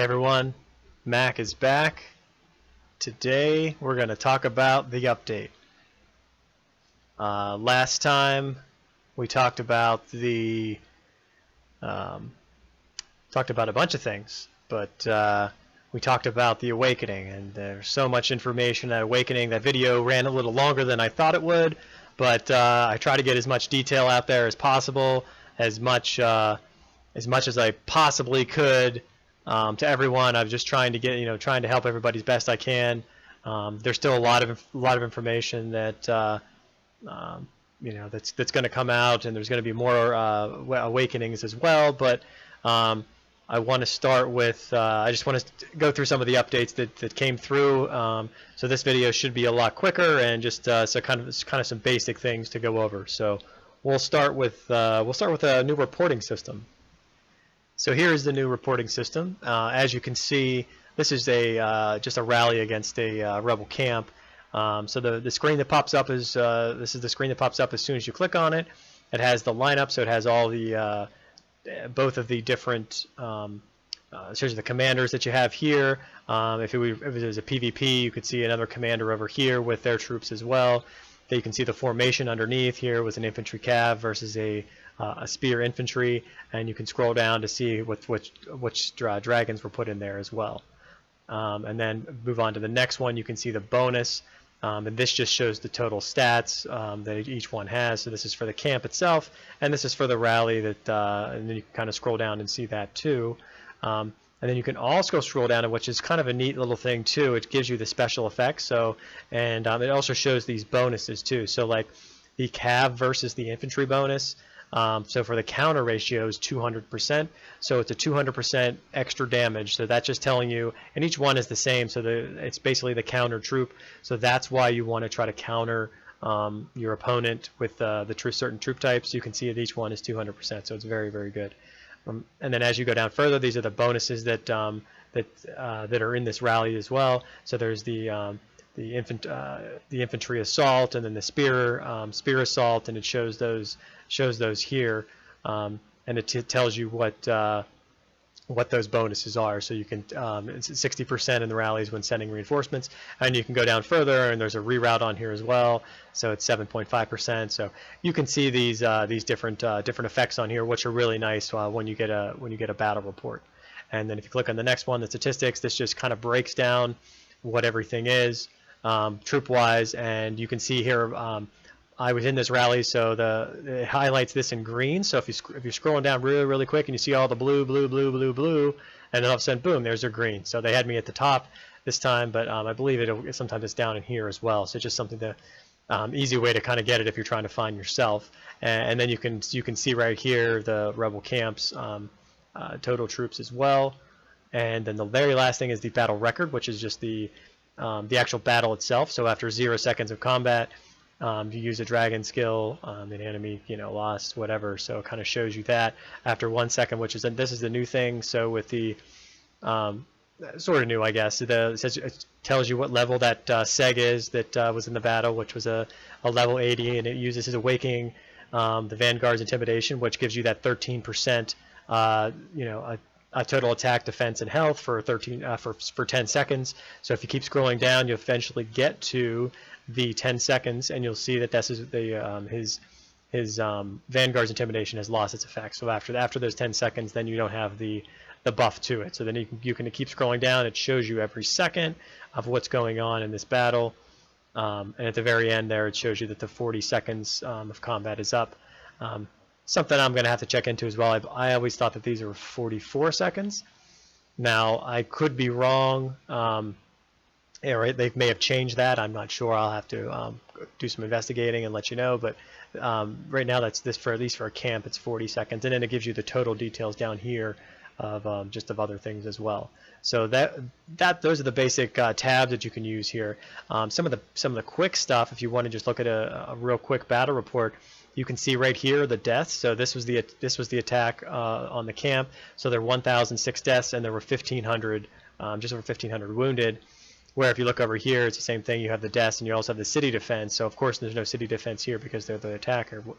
everyone, Mac is back. Today we're going to talk about the update. Last time we talked about a bunch of things, but we talked about the Awakening, and there's so much information at Awakening. That video ran a little longer than I thought it would, but I try to get as much detail out there as possible, as much as I possibly could. To everyone, I'm just trying to get, trying to help everybody as best I can. There's still a lot of information that, that's going to come out, and there's going to be more awakenings as well. But I want to start with, I just want to go through some of the updates that came through. So this video should be a lot quicker, and just so kind of some basic things to go over. So we'll start with a new reporting system. So here's the new reporting system. As you can see, this is just a rally against a rebel camp. So the screen that pops up is this is the screen that pops up as soon as you click on it. It has the lineup, so it has all the both of the different shows the commanders that you have here. If it was a PvP, you could see another commander over here with their troops as well. You can see the formation underneath here with an infantry cav versus a spear infantry, and you can scroll down to see which dragons were put in there as well. And then move on to the next one. You can see the bonus, and this just shows the total stats that each one has. So this is for the camp itself, and this is for the rally. And then you can kind of scroll down and see that too. And then you can also scroll down, which is kind of a neat little thing too. It gives you the special effects. So, and it also shows these bonuses too. So like the cav versus the infantry bonus. So for the counter ratio is 200%. So it's a 200% extra damage. So that's just telling you, and each one is the same. So it's basically the counter troop. So that's why you want to try to counter your opponent with certain troop types. You can see that each one is 200%. So it's very, very good. And then as you go down further, these are the bonuses that are in this rally as well. So there's the infantry assault, and then the spear assault, and it shows those here, and it tells you what those bonuses are. So you can it's 60% in the rallies when sending reinforcements, and you can go down further, and there's a reroute on here as well. So it's 7.5%. So you can see these different effects on here, which are really nice when you get a battle report. And then if you click on the next one, the statistics, this just kind of breaks down what everything is troop-wise, and you can see here. I was in this rally, so it highlights this in green. So if you're scrolling down really, really quick, and you see all the blue, and then all of a sudden, boom, there's their green. So they had me at the top this time, but I believe sometimes it's down in here as well. So it's just something to easy way to kind of get it if you're trying to find yourself. And then you can see right here the rebel camps total troops as well. And then the very last thing is the battle record, which is just the actual battle itself. So after 0 seconds of combat, you use a dragon skill, an enemy, lost, whatever. So it kind of shows you that after 1 second, this is the new thing. So with the sort of new, I guess, it tells you what level that seg is that was in the battle, which was a level 80, and it uses his Awakening, the Vanguard's Intimidation, which gives you that 13%, a total attack, defense, and health for 10 seconds. So if you keep scrolling down, you'll eventually get to the 10 seconds, and you'll see that this is his Vanguard's Intimidation has lost its effect. So after those 10 seconds, then you don't have the buff to it. So then you can keep scrolling down. It shows you every second of what's going on in this battle, and at the very end there, it shows you that the 40 seconds of combat is up. Something I'm going to have to check into as well. I always thought that these were 44 seconds. Now I could be wrong. Yeah, right. They may have changed that. I'm not sure. I'll have to do some investigating and let you know. But right now, that's this for at least for a camp. It's 40 seconds, and then it gives you the total details down here of just of other things as well. So those are the basic tabs that you can use here. Some of the quick stuff, if you want to just look at a real quick battle report, you can see right here the deaths. So this was the attack on the camp. So there were 1,006 deaths, and there were 1,500, just over 1,500 wounded. Where if you look over here, it's the same thing. You have the deaths, and you also have the city defense. So of course there's no city defense here because they're the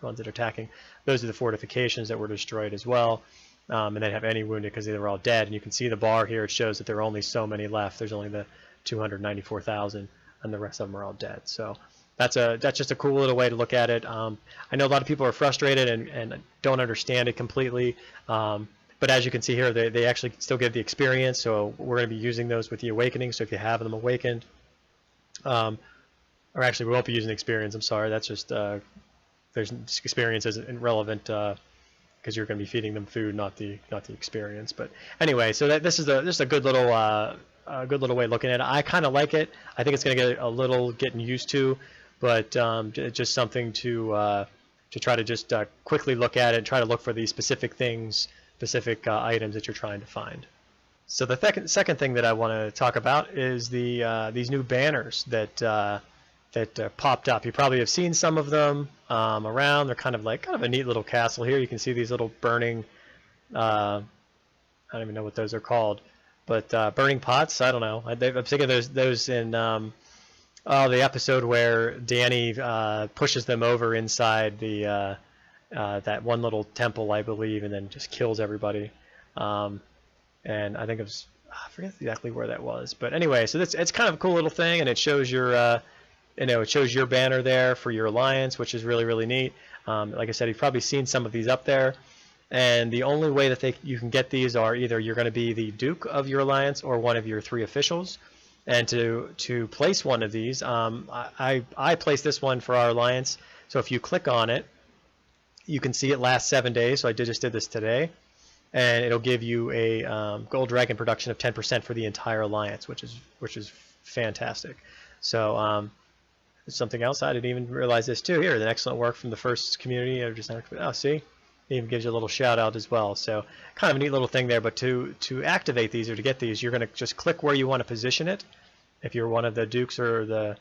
ones that are attacking. Those are the fortifications that were destroyed as well. and they didn't have any wounded because they were all dead. And you can see the bar here. It shows that there are only so many left. There's only the 294,000, and the rest of them are all dead. So that's just a cool little way to look at it. I know a lot of people are frustrated and don't understand it completely. But as you can see here, they actually still give the experience. So we're going to be using those with the awakening. So if you have them awakened, or actually we won't be using the experience. I'm sorry. That's just there's experience isn't relevant because you're going to be feeding them food, not the experience. But anyway, so this is just a good little way of looking at it. I kind of like it. I think it's going to get a little getting used to, but just something to try to just quickly look at it and try to look for these specific things, specific items that you're trying to find. So the second thing that I want to talk about is these new banners that popped up. You probably have seen some of them around. They're kind of a neat little castle here. You can see these little burning, I don't even know what those are called, but burning pots. I don't know. I'm thinking those in the episode where Danny pushes them over inside the that one little temple, I believe, and then just kills everybody. And I think I forget exactly where that was, but anyway, so it's kind of a cool little thing, and it shows your it shows your banner there for your alliance, which is really, really neat. Like I said, you've probably seen some of these up there, and the only way that you can get these are either you're going to be the Duke of your alliance or one of your 3 officials. And to place one of these, I placed this one for our alliance. So if you click on it, you can see it lasts 7 days. So I just did this today, and it'll give you a gold dragon production of 10% for the entire alliance, which is fantastic. So something else, I didn't even realize this too. Here, the excellent work from the first community. See, it even gives you a little shout out as well. So kind of a neat little thing there. But to activate these or to get these, you're going to just click where you want to position it. If you're one of the dukes or the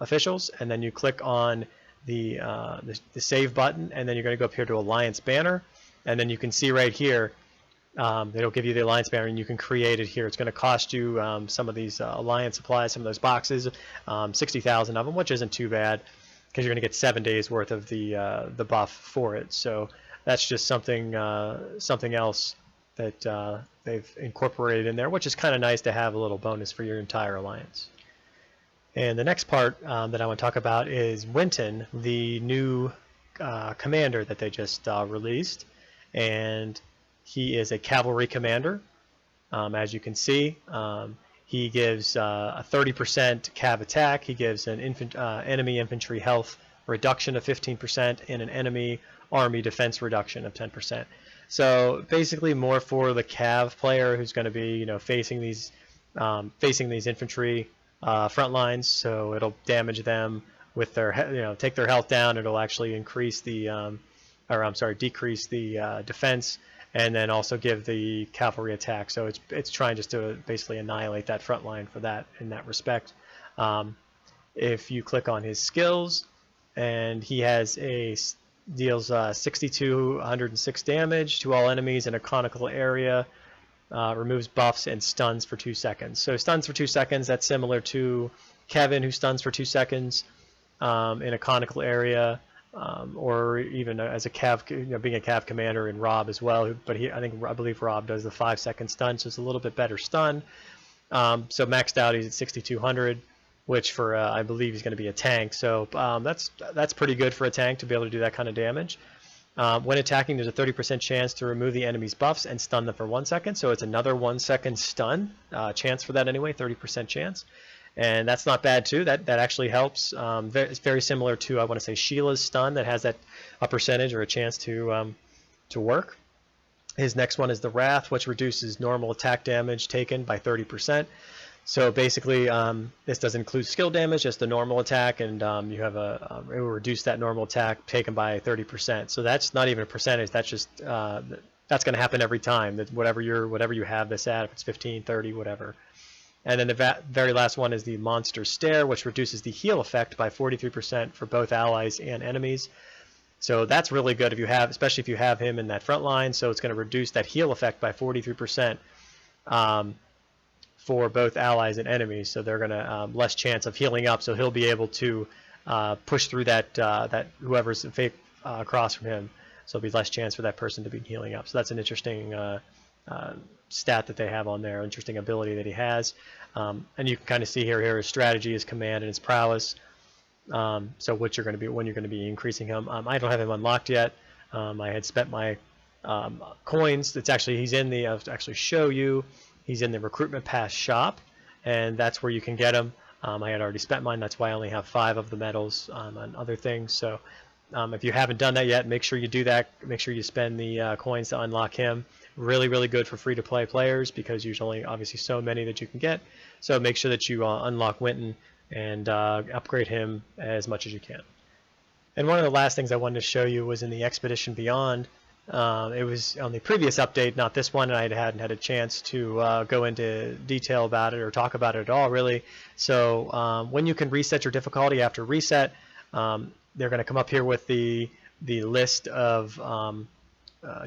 officials, and then you click on the save button, and then you're going to go up here to Alliance Banner, and then you can see right here. It'll give you the alliance banner, and you can create it here. It's going to cost you some of these alliance supplies, some of those boxes, 60,000 of them, which isn't too bad because you're going to get 7 days worth of the buff for it. So that's just something else that they've incorporated in there, which is kind of nice to have a little bonus for your entire alliance. And the next part that I want to talk about is Winston, the new commander that they just released, and he is a cavalry commander. As you can see, he gives a 30% cav attack. He gives an enemy infantry health reduction of 15% and an enemy army defense reduction of 10%. So basically more for the cav player who's going to be facing these infantry front lines. So it'll damage them with their take their health down. It'll actually increase the decrease the defense, and then also give the cavalry attack. So it's trying just to basically annihilate that front line for that in that respect. If you click on his skills, and he deals 6,206 damage to all enemies in a conical area, removes buffs and stuns for 2 seconds. So stuns for 2 seconds, that's similar to Kevin, who stuns for 2 seconds in a conical area. Or even as a cav, being a cav commander, in Rob as well. But I believe Rob does the 5-second stun, so it's a little bit better stun. So maxed out, he's at 6,200, which for I believe he's going to be a tank. So that's pretty good for a tank to be able to do that kind of damage. When attacking, there's a 30% chance to remove the enemy's buffs and stun them for 1 second. So it's another 1 second stun chance for that anyway, 30% chance. And that's not bad too. That actually helps. It's very similar to, I want to say, Sheila's stun that has that a percentage or a chance to work. His next one is the Wrath, which reduces normal attack damage taken by 30%. So basically, this doesn't include skill damage, just the normal attack, and you have it will reduce that normal attack taken by 30%. So that's not even a percentage. That's just that's going to happen every time. That whatever you have this at, if it's 15, 30, whatever. And then the very last one is the Monster Stare, which reduces the heal effect by 43% for both allies and enemies. So that's really good if you have, especially if you have him in that front line. So it's going to reduce that heal effect by 43% for both allies and enemies. So they're going to less chance of healing up. So he'll be able to push through that whoever's across from him so there'll be less chance for that person to be healing up. So that's an interesting stat that they have on there, interesting ability that he has. And you can kind of see here his strategy, his command, and his prowess. So what you're going to be, when you're going to be increasing him. I don't have him unlocked yet. I had spent my coins. It's actually, he's in the, I'll actually show you, he's in the recruitment pass shop, and that's where you can get him. I had already spent mine, that's why I only have 5 of the medals on other things. So if you haven't done that yet, make sure you do that. Make sure you spend the coins to unlock him. Really, really good for free-to-play players because there's only obviously so many that you can get. So make sure that you unlock Winston and upgrade him as much as you can. And one of the last things I wanted to show you was in the Expedition Beyond. It was on the previous update, not this one, and I hadn't had a chance to go into detail about it or talk about it at all, really. So when you can reset your difficulty after reset, they're going to come up here with the list of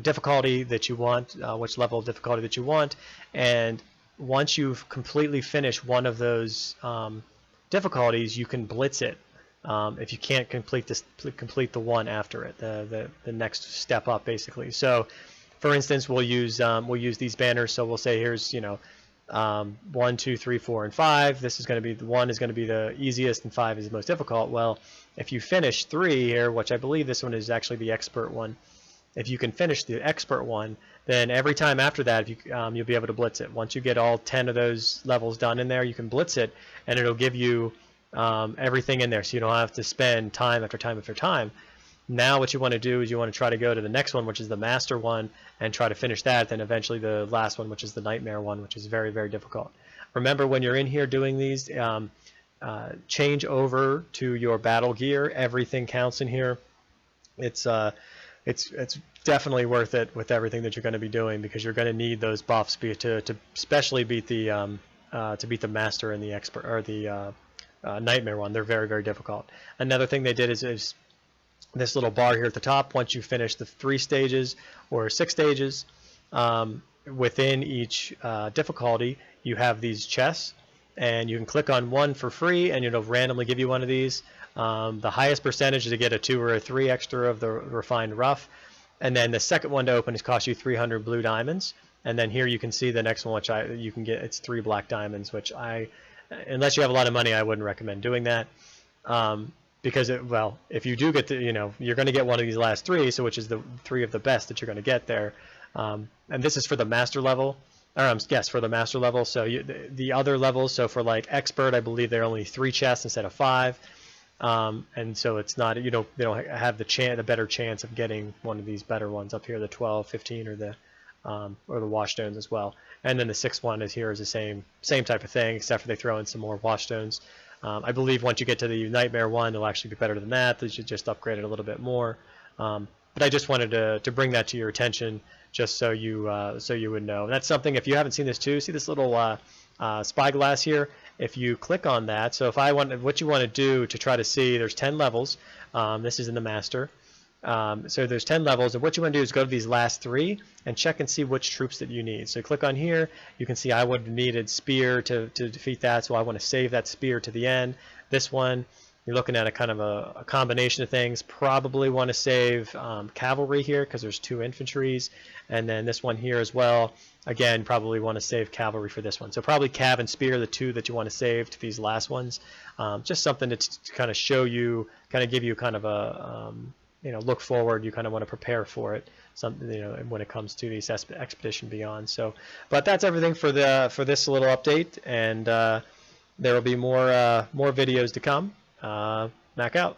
difficulty that you want, which level of difficulty that you want, and once you've completely finished one of those difficulties, you can blitz it. If you can't complete the one after it, the next step up, basically. So, for instance, we'll use these banners. So we'll say here's 1, 2, 3, 4, and 5. This is going to be, 1 is going to be the easiest, and 5 is the most difficult. Well, if you finish 3 here, which I believe this one is actually the expert one, if you can finish the expert one, then every time after that, you'll be able to blitz it. Once you get all 10 of those levels done in there, you can blitz it, and it'll give you everything in there, so you don't have to spend time after time after time. Now what you want to do is you want to try to go to the next one, which is the master one, and try to finish that, then eventually the last one, which is the nightmare one, which is very, very difficult. Remember, when you're in here doing these, change over to your battle gear. Everything counts in here. It's definitely worth it with everything that you're going to be doing, because you're going to need those buffs to especially beat the master and the expert, or the nightmare one. They're very, very difficult. Another thing they did is this little bar here at the top. Once you finish the 3 stages or 6 stages, within each difficulty, you have these chests, and you can click on one for free, and it'll randomly give you one of these. The highest percentage is to get a 2 or a 3 extra of the refined rough, and then the second one to open is cost you 300 blue diamonds. And then here you can see the next one, which you can get. It's 3 black diamonds, which unless you have a lot of money, I wouldn't recommend doing that, because if you do get you're going to get one of these last 3, so which is the 3 of the best that you're going to get there, and this is for the master level, or yes, for the master level. So the other levels, so for like expert, I believe there are only 3 chests instead of 5, and so it's not, they don't have the better chance of getting one of these better ones up here, the 12, 15, or the washstones as well. And then the 6th one is the same type of thing, except for they throw in some more washstones. I believe once you get to the nightmare one, it'll actually be better than that. They should just upgrade it a little bit more. But I just wanted to bring that to your attention, just so you would know. And that's something, if you haven't seen this too, see this little spyglass here? If you click on that, so if what you want to do to try to see, there's 10 levels. This is in the master. So there's 10 levels, and what you want to do is go to these last 3 and check and see which troops that you need. So click on here, you can see I would have needed spear to defeat that, so I want to save that spear to the end. This one, you're looking at a kind of a combination of things. Probably want to save cavalry here, because there's 2 infantries, and then this one here as well. Again, probably want to save cavalry for this one. So probably cav and spear, the 2 that you want to save to these last ones. Just something to kind of show you, kind of give you kind of a look forward. You kind of want to prepare for it, when it comes to these Expedition Beyond. So, but that's everything for this little update, and there will be more videos to come. Mac out.